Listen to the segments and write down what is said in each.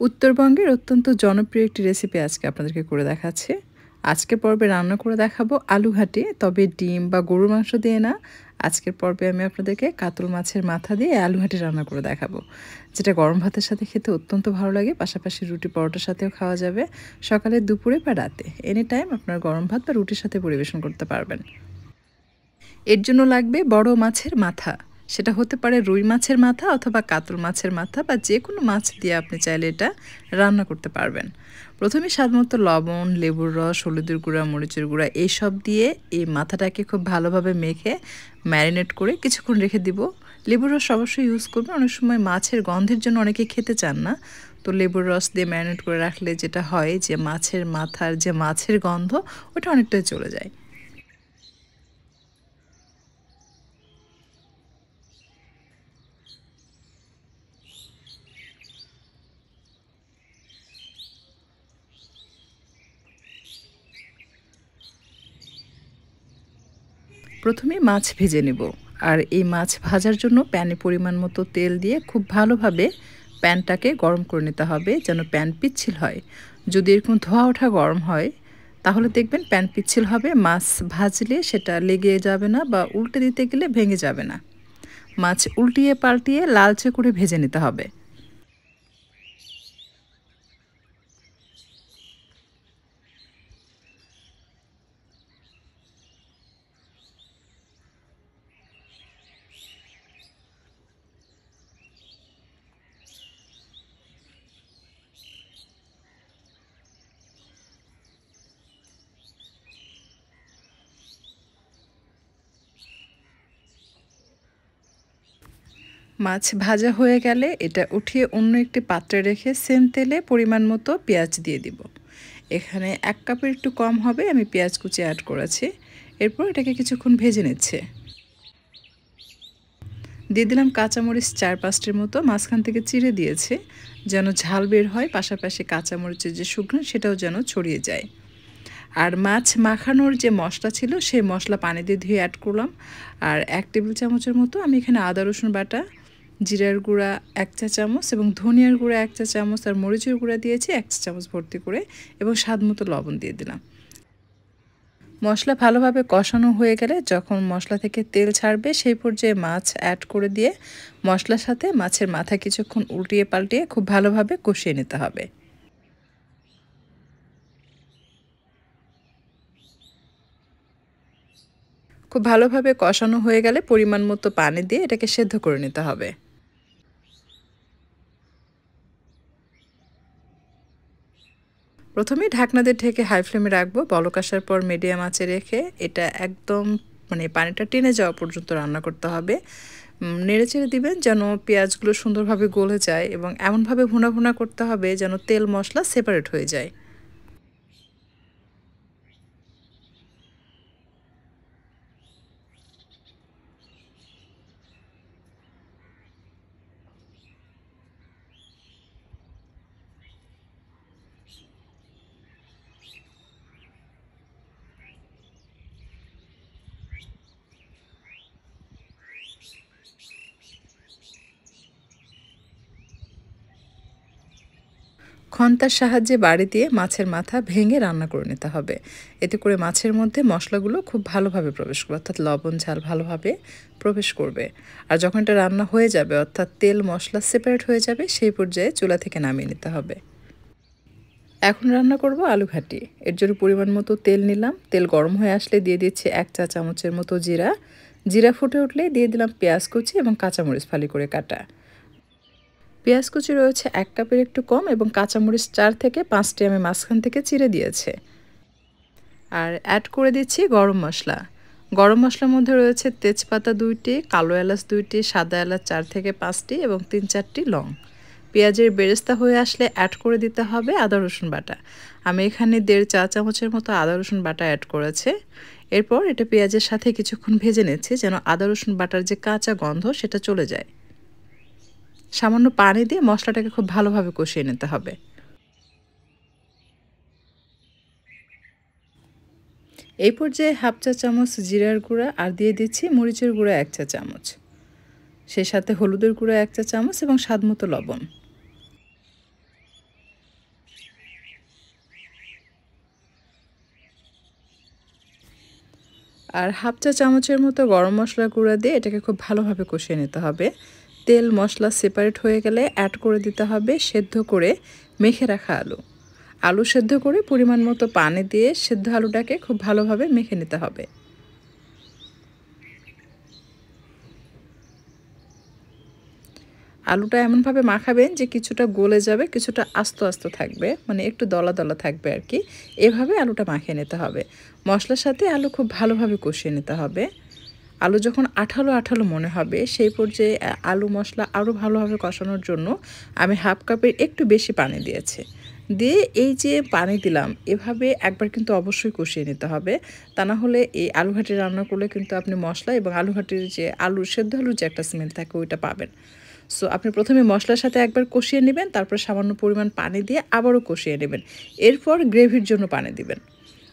উত্তরবঙ্গের অত্যন্ত জনপ্রিয় একটি রেসিপি আজকে আপনাদেরকে করে দেখাচ্ছি। আজকের পর্বে রান্না করে দেখাবো আলু ঘাটি, তবে ডিম বা গরুর মাংস দিয়ে না। আজকের পর্বে আমি আপনাদেরকে কাতল মাছের মাথা দিয়ে আলু ঘাটি রান্না করে দেখাবো, যেটা গরম ভাতের সাথে খেতে অত্যন্ত ভালো লাগে। পাশাপাশি রুটি পরোটার সাথেও খাওয়া যাবে, সকালে, দুপুরে বা রাতে, এনি টাইম আপনার গরম ভাত বা রুটির সাথে পরিবেশন করতে পারবেন। এর জন্য লাগবে বড় মাছের মাথা। সেটা হতে পারে রুই মাছের মাথা অথবা কাতল মাছের মাথা, বা যে কোনো মাছ দিয়ে আপনি চাইলে এটা রান্না করতে পারবেন। প্রথমে স্বাদমতো লবণ, লেবুর রস, হলুদের গুঁড়া, মরিচের গুঁড়া এইসব দিয়ে এই মাথাটাকে খুব ভালোভাবে মেখে ম্যারিনেট করে কিছুক্ষণ রেখে দিব। লেবুর রস অবশ্যই ইউজ করবেন। অনেক সময় মাছের গন্ধের জন্য অনেকে খেতে চান না, তো লেবুর রস দিয়ে ম্যারিনেট করে রাখলে যেটা হয় যে মাছের মাথার যে মাছের গন্ধ ওটা অনেকটাই চলে যায়। প্রথমে মাছ ভেজে নেব। আর এই মাছ ভাজার জন্য প্যানে পরিমাণ মতো তেল দিয়ে খুব ভালোভাবে প্যানটাকে গরম করে নিতে হবে, যেন প্যান পিচ্ছিল হয়। যদি এরকম ধোঁয়া ওঠা গরম হয়, তাহলে দেখবেন প্যান পিচ্ছিল হবে, মাছ ভাজলে সেটা লেগে যাবে না বা উল্টে দিতে গেলে ভেঙে যাবে না। মাছ উল্টিয়ে পাল্টিয়ে লালচে করে ভেজে নিতে হবে। মাছ ভাজা হয়ে গেলে এটা উঠিয়ে অন্য একটি পাত্রে রেখে সেম তেলে পরিমাণ মতো পেঁয়াজ দিয়ে দিব। এখানে 1 কাপের একটু কম হবে, আমি পেঁয়াজ কুচি অ্যাড করেছি। এরপর এটাকে কিছুক্ষণ ভেজে নিচ্ছে। দিয়ে দিলাম কাঁচামরিচ 4-5টির মতো, মাঝখান থেকে চিড়ে দিয়েছি যেন ঝাল বের হয়, পাশাপাশি কাঁচামরিচের যে সুঘ্রাণ সেটাও যেন ছড়িয়ে যায়। আর মাছ মাখানোর যে মশলা ছিল সেই মশলা পানি দিয়ে ধুয়ে অ্যাড করলাম। আর 1 টেবিল চামচের মতো আমি এখানে আদা রসুন বাটা, জিরার গুঁড়া 1 চা চামচ এবং ধনিয়ার গুঁড়া 1 চা চামচ আর মরিচের গুঁড়া দিয়েছি 1 চা চামচ ভর্তি করে, এবং স্বাদমতো লবণ দিয়ে দিলাম। মশলা ভালোভাবে কষানো হয়ে গেলে যখন মশলা থেকে তেল ছাড়বে সেই পর্যায়ে মাছ অ্যাড করে দিয়ে মশলার সাথে মাছের মাথা কিছুক্ষণ উল্টিয়ে পাল্টিয়ে খুব ভালোভাবে কষিয়ে নিতে হবে। খুব ভালোভাবে কষানো হয়ে গেলে পরিমাণ মতো পানি দিয়ে এটাকে সেদ্ধ করে নিতে হবে। প্রথমেই ঢাকনা দিয়ে ঢেকে হাই ফ্লেমে রাখবো, বলক আসার পর মিডিয়াম আঁচে রেখে এটা একদম পানিটা টেনে যাওয়া পর্যন্ত রান্না করতে হবে। নেড়েচেড়ে দিবেন যেন পেঁয়াজগুলো সুন্দরভাবে গলে যায়, এবং এমনভাবে ভুনা ভুনা করতে হবে যেন তেল মশলা সেপারেট হয়ে যায়। খন্তার সাহায্যে বাড়ি দিয়ে মাছের মাথা ভেঙে রান্না করে নিতে হবে। এতে করে মাছের মধ্যে মশলাগুলো খুব ভালোভাবে প্রবেশ করবে, অর্থাৎ লবণ ঝাল ভালোভাবে প্রবেশ করবে। আর যখন এটা রান্না হয়ে যাবে, অর্থাৎ তেল মশলা সেপারেট হয়ে যাবে, সেই পর্যায়ে চুলা থেকে নামিয়ে নিতে হবে। এখন রান্না করব আলু ঘাটি। এর জন্য পরিমাণ মতো তেল নিলাম। তেল গরম হয়ে আসলে দিয়ে দিচ্ছি 1 চা চামচের মতো জিরা। জিরা ফুটে উঠলে দিয়ে দিলাম পেঁয়াজ কুচি এবং কাঁচামরিচ ফালি করে কাটা। পেঁয়াজ কুচি রয়েছে 1 কাপের একটু কম, এবং কাঁচামরিচ 4 থেকে 5টি আমি মাঝখান থেকে চিড়ে দিয়েছি। আর অ্যাড করে দিচ্ছি গরম মশলা। গরম মশলার মধ্যে রয়েছে তেজপাতা 2টি, কালো এলাচ 2টি, সাদা এলাচ 4 থেকে 5টি এবং 3-4টি লং। পেঁয়াজের বেরেস্তা হয়ে আসলে অ্যাড করে দিতে হবে আদা রসুন বাটা। আমি এখানে 1.5 চা চামচের মতো আদা রসুন বাটা অ্যাড করেছি। এরপর এটা পেঁয়াজের সাথে কিছুক্ষণ ভেজে নিচ্ছি যেন আদা রসুন বাটার যে কাঁচা গন্ধ সেটা চলে যায়। সামান্য পানি দিয়ে মশলাটাকে খুব ভালোভাবে কষিয়ে নিতে হবে। এই পর্যায়ে 1/2 চা চামচ জিরার গুঁড়া আর দিয়ে দিচ্ছি মরিচের গুঁড়া 1 চা চামচ। সেই সাথে হলুদের গুঁড়া 1 চা চামচ এবং স্বাদমতো লবণ। আর হাফ চা চামচের মতো গরম মশলা গুঁড়া দিয়ে এটাকে খুব ভালোভাবে কষিয়ে নিতে হবে। তেল মশলা সেপারেট হয়ে গেলে অ্যাড করে দিতে হবে সেদ্ধ করে মেখে রাখা আলু। আলু সেদ্ধ করে পরিমাণ মতো পানি দিয়ে সেদ্ধ আলুটাকে খুব ভালোভাবে মেখে নিতে হবে। আলুটা এমনভাবে মাখাবেন যে কিছুটা গলে যাবে, কিছুটা আস্ত আস্ত থাকবে, মানে একটু দলা দলা থাকবে আর কি। এভাবে আলুটা মাখিয়ে নিতে হবে। মশলার সাথে আলু খুব ভালোভাবে কষিয়ে নিতে হবে। আলু যখন আঠালো আঠালো মনে হবে সেই পর্যায়ে আলু মশলা আরও ভালোভাবে কষানোর জন্য আমি হাফ কাপের একটু বেশি পানি দিয়েছি। দিয়ে এই যে পানি দিলাম এভাবে একবার কিন্তু অবশ্যই কষিয়ে নিতে হবে। তা না হলে এই আলু ঘাটি রান্না করলে কিন্তু আপনি মশলা এবং আলু ঘাটির যে আলু সেদ্ধ আলুর যে একটা স্মেল থাকে ওইটা পাবেন। সো আপনি প্রথমে মশলার সাথে একবার কষিয়ে নেবেন, তারপর সামান্য পরিমাণ পানি দিয়ে আবারও কষিয়ে নেবেন। এরপর গ্রেভির জন্য পানি দিবেন।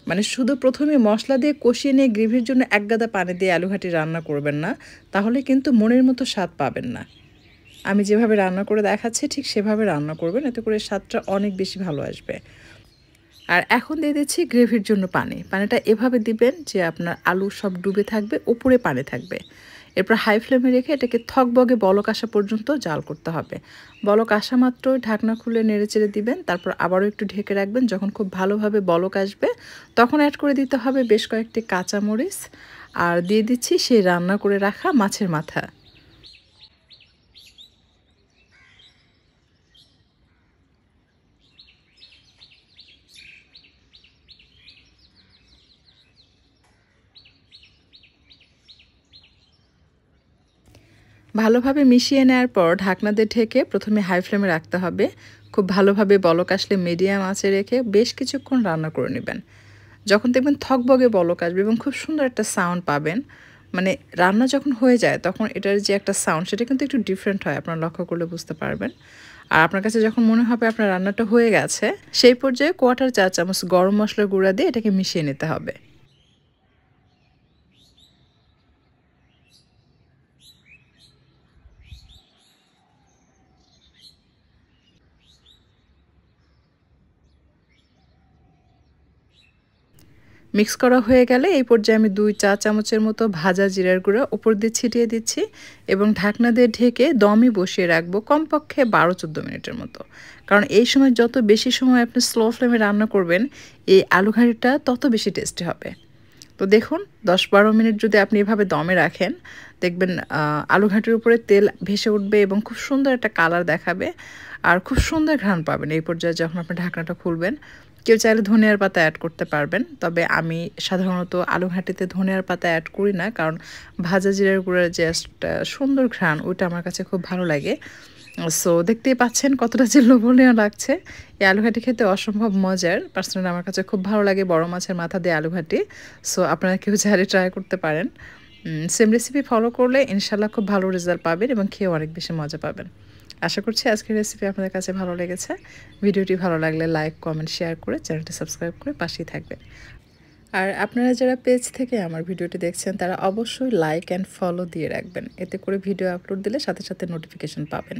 মানে শুধু প্রথমে মশলা দিয়ে কষিয়ে নিয়ে গ্রেভির জন্য এক গাদা পানি দিয়ে আলু ঘাটি রান্না করবেন না, তাহলে কিন্তু মনের মতো স্বাদ পাবেন না। আমি যেভাবে রান্না করে দেখাচ্ছি ঠিক সেভাবে রান্না করবেন, এতে করে স্বাদটা অনেক বেশি ভালো আসবে। আর এখন দিয়ে দিচ্ছি গ্রেভির জন্য পানি। পানিটা এভাবে দিবেন যে আপনার আলু সব ডুবে থাকবে, উপরে পানি থাকবে। এরপর হাই ফ্লেমে রেখে এটাকে থকবগে বলক আসা পর্যন্ত জাল করতে হবে। বলক আসা মাত্রই ঢাকনা খুলে নেড়েচেড়ে দিবেন, তারপর আবারও একটু ঢেকে রাখবেন। যখন খুব ভালোভাবে বলক আসবে তখন অ্যাড করে দিতে হবে বেশ কয়েকটি কাঁচামরিচ, আর দিয়ে দিচ্ছি সেই রান্না করে রাখা মাছের মাথা। ভালোভাবে মিশিয়ে নেওয়ার পর ঢাকনা দিয়ে ঢেকে প্রথমে হাই ফ্লেমে রাখতে হবে। খুব ভালোভাবে বলক আসলে মিডিয়াম আঁচে রেখে বেশ কিছুক্ষণ রান্না করে নেবেন। যখন দেখবেন থকবগে বলক আসবে এবং খুব সুন্দর একটা সাউন্ড পাবেন, মানে রান্না যখন হয়ে যায় তখন এটার যে একটা সাউন্ড সেটা কিন্তু একটু ডিফারেন্ট হয়, আপনারা লক্ষ্য করলে বুঝতে পারবেন। আর আপনার কাছে যখন মনে হবে আপনার রান্নাটা হয়ে গেছে সেই পর্যায়ে কোয়ার্টার চা চামচ গরম মশলার গুঁড়া দিয়ে এটাকে মিশিয়ে নিতে হবে। মিক্স করা হয়ে গেলে এই পর্যায়ে আমি 2 চা চামচের মতো ভাজা জিরার গুঁড়া উপর দিয়ে ছিটিয়ে দিচ্ছি এবং ঢাকনা দিয়ে ঢেকে দমে বসিয়ে রাখবো কমপক্ষে 12-14 মিনিটের মতো। কারণ এই সময় যত বেশি সময় আপনি স্লো ফ্লেমে রান্না করবেন এই আলু ঘাটিটা তত বেশি টেস্টি হবে। তো দেখুন 10-12 মিনিট যদি আপনি এভাবে দমে রাখেন দেখবেন আলু ঘাটির উপরে তেল ভেসে উঠবে এবং খুব সুন্দর একটা কালার দেখাবে আর খুব সুন্দর ঘ্রাণ পাবেন এই পর্যায়ে যখন আপনি ঢাকনাটা খুলবেন। কেউ চাইলে ধনিয়ার পাতা অ্যাড করতে পারবেন, তবে আমি সাধারণত আলু ঘাটিতে ধনিয়ার পাতা অ্যাড করি না, কারণ ভাজা জিরার গুঁড়ার যে একটা সুন্দর ঘ্রাণ ওইটা আমার কাছে খুব ভালো লাগে। সো দেখতেই পাচ্ছেন কতটা যে লোভনীয় লাগছে। এই আলু ঘাটি খেতে অসম্ভব মজার। পার্সোনালি আমার কাছে খুব ভালো লাগে বড় মাছের মাথা দিয়ে আলু ঘাটি। সো আপনারা কেউ চাইলে ট্রাই করতে পারেন। সেম রেসিপি ফলো করলে ইনশাল্লাহ খুব ভালো রেজাল্ট পাবেন এবং খেয়েও অনেক বেশি মজা পাবেন। আশা করছি আজকের রেসিপি আপনাদের কাছে ভালো লেগেছে। ভিডিওটি ভালো লাগলে লাইক, কমেন্ট, শেয়ার করে চ্যানেলটি সাবস্ক্রাইব করে পাশেই থাকবেন। আর আপনারা যারা পেজ থেকে আমার ভিডিওটি দেখছেন তারা অবশ্যই লাইক অ্যান্ড ফলো দিয়ে রাখবেন। এতে করে ভিডিও আপলোড দিলে সাথে সাথে নোটিফিকেশন পাবেন।